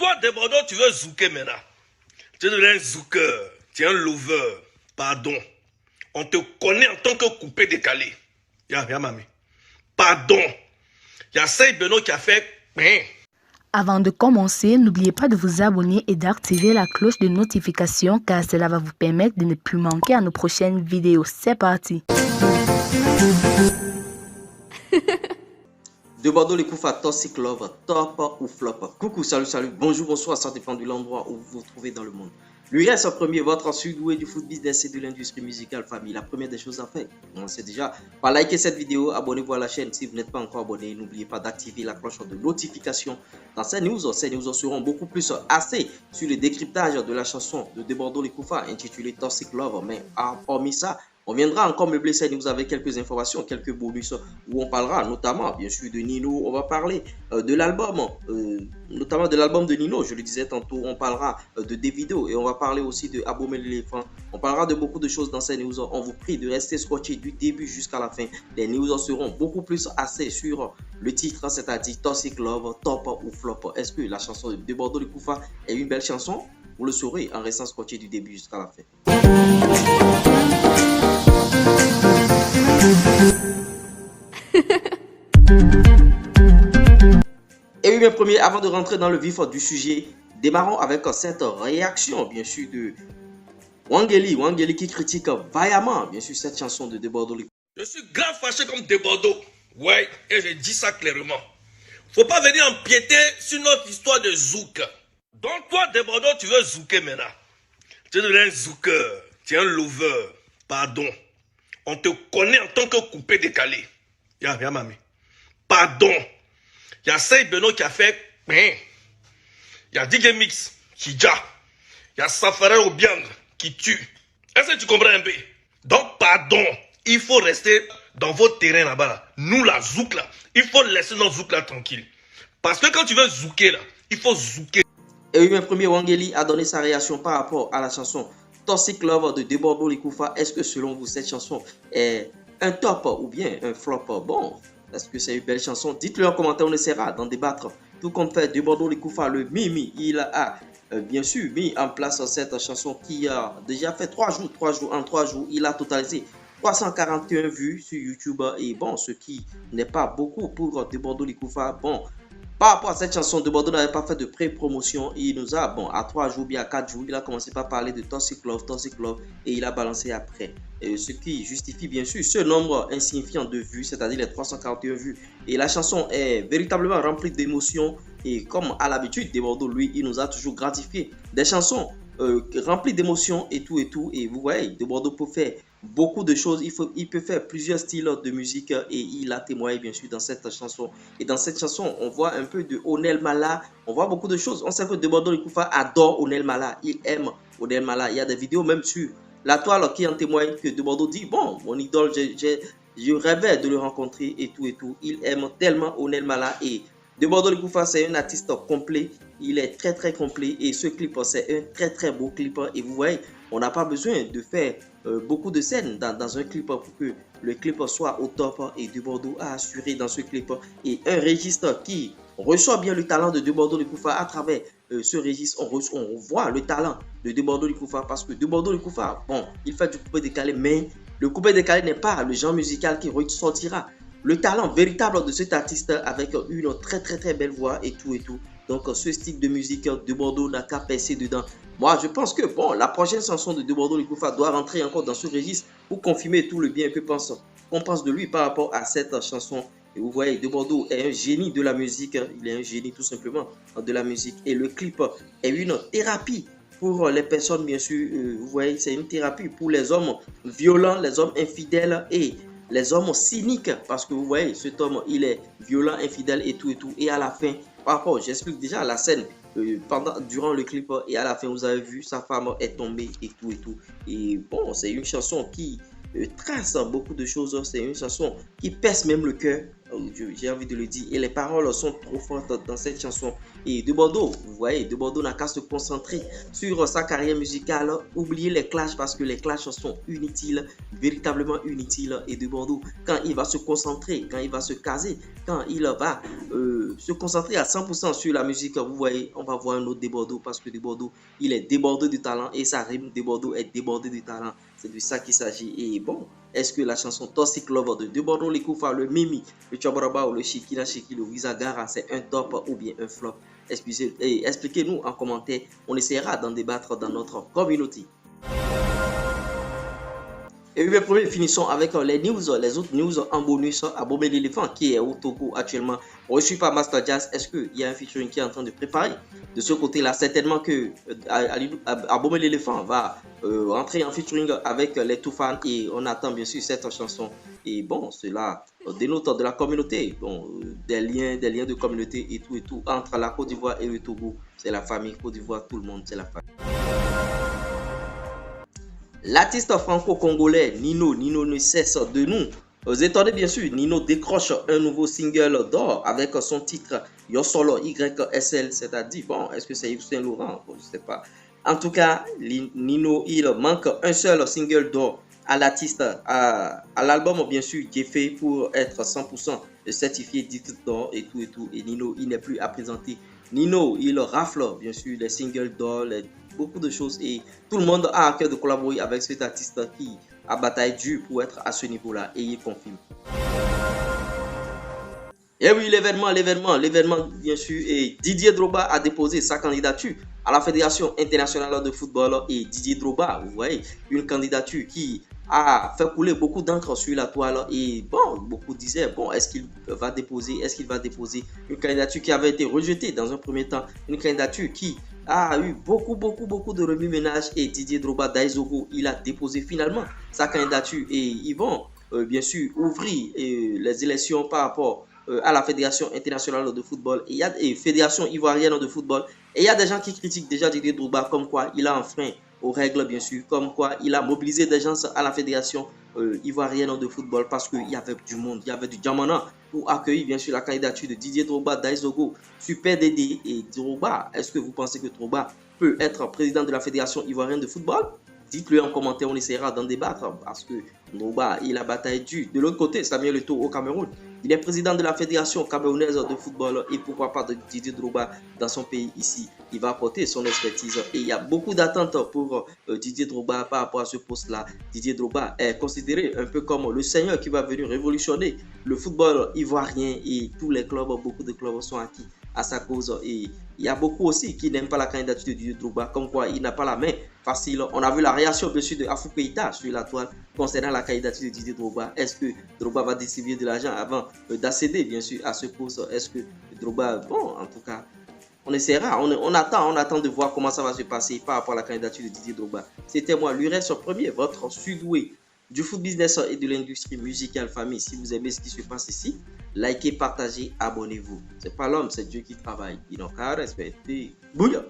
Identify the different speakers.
Speaker 1: toi, de Bordeaux, tu veux zouker maintenant. Tu es un zouker, tu es un lover. Pardon. On te connaît en tant que coupé décalé. Y'a mamie. Pardon. Il y a Saïd Beno qui a fait...
Speaker 2: Avant de commencer, n'oubliez pas de vous abonner et d'activer la cloche de notification car cela va vous permettre de ne plus manquer à nos prochaines vidéos. C'est parti.
Speaker 3: De Bordeaux, les Koufa, Toxic Love, top ou flop. Coucou, salut, bonjour, bonsoir, ça dépend de l'endroit où vous vous trouvez dans le monde. L'URS en premier, votre surdoué du foot business et de l'industrie musicale famille. La première des choses à faire, commencez déjà par liker cette vidéo, abonnez-vous à la chaîne si vous n'êtes pas encore abonné. N'oubliez pas d'activer la cloche de notification. Dans ces news seront beaucoup plus axés sur le décryptage de la chanson de Bordeaux, les Koufa intitulée Toxic Love. Mais hormis ça, on viendra encore meubler ces news avec quelques informations, quelques bonus où on parlera notamment, bien sûr, de Nino. On va parler de l'album, notamment de l'album de Nino. Je le disais tantôt, on parlera de Davido et on va parler aussi de Abomey l'éléphant. On parlera de beaucoup de choses dans ces news. On vous prie de rester scotché du début jusqu'à la fin. Les news seront beaucoup plus axées sur le titre, c'est-à-dire Toxic Love, top ou flop. Est-ce que la chanson de Bordeaux les Koufa est une belle chanson? Vous le saurez en restant scotché du début jusqu'à la fin. Et oui, mes premiers, avant de rentrer dans le vif du sujet, démarrons avec cette réaction, bien sûr, de Wangeli qui critique vaillamment, bien sûr, cette chanson de Bordeaux.
Speaker 1: Je suis grave fâché comme de Bordeaux. Ouais, et je dis ça clairement. Faut pas venir empiéter sur notre histoire de zouk. Donc toi, de Bordeaux, tu veux zouker maintenant. Tu es un zouker, tu es un lover. Pardon. On te connaît en tant que coupé décalé. Y'a mamie. Pardon. Il y a Saïd Beno qui a fait... Il y a DJ Mix qui ja. Il y a Safari Obiang qui tue. Est-ce que tu comprends un peu? Donc, pardon. Il faut rester dans votre terrain là-bas. Là. Nous, la zouk là, il faut laisser nos zouk là tranquille. Parce que quand tu veux zouker là, il faut zouker.
Speaker 3: Et oui, mon premier, Wangeli a donné sa réaction par rapport à la chanson Toxic Love de Bordeaux les Koufa. Est-ce que selon vous, cette chanson est un top ou bien un flop? Bon, est-ce que c'est une belle chanson? Dites-le en commentaire, on essaiera d'en débattre. Tout comme fait de Bordeaux les Koufa, le Mimi, il a bien sûr mis en place cette chanson qui a déjà fait 3 jours. En 3 jours, il a totalisé 341 vues sur YouTube. Et bon, ce qui n'est pas beaucoup pour de Bordeaux les Koufa. Bon, par rapport à cette chanson, de Bordeaux n'avait pas fait de pré-promotion. Il nous a, bon, à 3 jours, bien à 4 jours, il a commencé par parler de Toxic Love, et il a balancé après. Ce qui justifie bien sûr ce nombre insignifiant de vues, c'est-à-dire les 341 vues. Et la chanson est véritablement remplie d'émotions. Et comme à l'habitude, de Bordeaux, lui, il nous a toujours gratifié des chansons remplies d'émotions et tout et tout. Et vous voyez, de Bordeaux peut faire beaucoup de choses. Il peut faire plusieurs styles de musique et il a témoigné bien sûr dans cette chanson. Et dans cette chanson, on voit un peu de Onel Mala. On voit beaucoup de choses. On sait que de Bordeaux les Koufa adore Onel Mala. Il aime Onel Mala. Il y a des vidéos même sur la toile qui en témoigne que de Bordeaux dit bon, mon idole, je rêvais de le rencontrer et tout et tout. Il aime tellement Onel Mala et de Bordeaux les Koufa, c'est un artiste complet. Il est très très complet et ce clip, c'est un très très beau clip. Et vous voyez, on n'a pas besoin de faire beaucoup de scènes dans un clip pour que le clip soit au top. Et de Bordeaux a assuré dans ce clip et un registre qui reçoit bien le talent de Bordeaux les Koufa. À travers ce registre, on voit le talent de Bordeaux les Koufa parce que de Bordeaux les Koufa, bon, il fait du coupé décalé, mais le coupé décalé n'est pas le genre musical qui ressortira le talent véritable de cet artiste avec une très très très belle voix et tout et tout. Donc ce style de musique de Bordeaux n'a qu'à percer dedans. Moi je pense que bon, la prochaine chanson de Bordeaux les Koufa doit rentrer encore dans ce registre pour confirmer tout le bien qu'on pense de lui par rapport à cette chanson. Et vous voyez, de Bordeaux est un génie de la musique. Il est un génie tout simplement de la musique. Et le clip est une thérapie pour les personnes bien sûr. Vous voyez, c'est une thérapie pour les hommes violents, les hommes infidèles et les hommes cyniques, parce que vous voyez, cet homme, il est violent, infidèle et tout et tout. Et à la fin, par rapport, j'explique déjà la scène durant le clip et à la fin, vous avez vu, sa femme est tombée et tout et tout. Et bon, c'est une chanson qui trace beaucoup de choses. C'est une chanson qui perce même le cœur, j'ai envie de le dire. Et les paroles sont trop fortes dans cette chanson. et de Bordeaux. Vous voyez, de Bordeaux n'a qu'à se concentrer sur sa carrière musicale. Oubliez les clashs parce que les clashs sont inutiles, véritablement inutiles. Et de Bordeaux, quand il va se concentrer, quand il va se caser, quand il va se concentrer à 100% sur la musique, vous voyez, on va voir un autre de Bordeaux parce que de Bordeaux, il est débordé de talent et ça rime. De Bordeaux est débordé de talent. C'est de ça qu'il s'agit. Et bon, est-ce que la chanson Toxic Love de Bordeaux Likoufa, le Mimi, le Tchabaraba ou le Shikina Shiki, le Wizagara, c'est un top ou bien un flop? Expliquez-nous en commentaire. On essaiera d'en débattre dans notre communauté. Et bien, finissons avec les news, les autres news en bonus. Abomey l'éléphant qui est au Togo actuellement, reçu par Master Jazz. Est-ce qu'il y a un featuring qui est en train de préparer? De ce côté-là, certainement que Abomey l'éléphant va entrer en featuring avec les Toufan et on attend bien sûr cette chanson. Et bon, cela dénote de la communauté, bon, des liens de communauté et tout entre la Côte d'Ivoire et le Togo. C'est la famille Côte d'Ivoire, tout le monde, c'est la famille. L'artiste franco-congolais Nino ne cesse de nous étonner bien sûr. Nino décroche un nouveau single d'or avec son titre Yo Solo YSL, c'est-à-dire, bon, est-ce que c'est Yves Saint Laurent? Bon, je ne sais pas. En tout cas, Nino, il manque un seul single d'or à l'artiste, à l'album bien sûr qui est fait pour être 100% certifié disque d'or et tout. Et Nino, il n'est plus à présenter. Nino, il rafle bien sûr les singles d'or, beaucoup de choses et tout le monde a à cœur de collaborer avec cet artiste qui a bataille dure pour être à ce niveau-là et il confirme. Et oui, l'événement bien sûr, et Didier Drogba a déposé sa candidature à la Fédération internationale de football. Et Didier Drogba, vous voyez, une candidature qui a fait couler beaucoup d'encre sur la toile. Et bon, beaucoup disaient, bon, est-ce qu'il va déposer une candidature qui avait été rejetée dans un premier temps, une candidature qui a eu beaucoup de remue-ménage. Et Didier Drogba d'Aizogo, il a déposé finalement sa candidature et ils vont bien sûr ouvrir les élections par rapport à la Fédération internationale de football et Fédération ivoirienne de football. Et il y a des gens qui critiquent déjà Didier Drogba comme quoi il a enfreint aux règles bien sûr, comme quoi il a mobilisé des gens à la Fédération ivoirienne de football parce qu'il y avait du monde, il y avait du diamant pour accueillir bien sûr la candidature de Didier Drogba d'Aizogo, Super Dédé. Et Drogba, est-ce que vous pensez que Drogba peut être président de la Fédération ivoirienne de football? Dites-le en commentaire, on essaiera d'en débattre parce que Drogba, il a bataille dure. De l'autre côté, Samuel Eto'o au Cameroun, il est président de la Fédération camerounaise de football et pourquoi pas de Didier Drogba dans son pays ici. Il va apporter son expertise et il y a beaucoup d'attentes pour Didier Drogba par rapport à ce poste-là. Didier Drogba est considéré un peu comme le seigneur qui va venir révolutionner le football ivoirien et tous les clubs, beaucoup de clubs sont acquis à sa cause. Et il y a beaucoup aussi qui n'aiment pas la candidature de Didier Drogba, comme quoi il n'a pas la main facile. On a vu la réaction bien sûr de Afou Keïta sur la toile concernant la candidature de Didier Drogba. Est-ce que Drogba va distribuer de l'argent avant d'accéder bien sûr à ce poste? Est-ce que Drogba, bon, en tout cas, on essaiera, on attend de voir comment ça va se passer par rapport à la candidature de Didier Drogba. C'était moi, Lurès Premier, votre sudoué du foot business et de l'industrie musicale famille. Si vous aimez ce qui se passe ici, likez, partagez, abonnez-vous. C'est pas l'homme, c'est Dieu qui travaille. Il n'a qu'à respecter. Bouillon.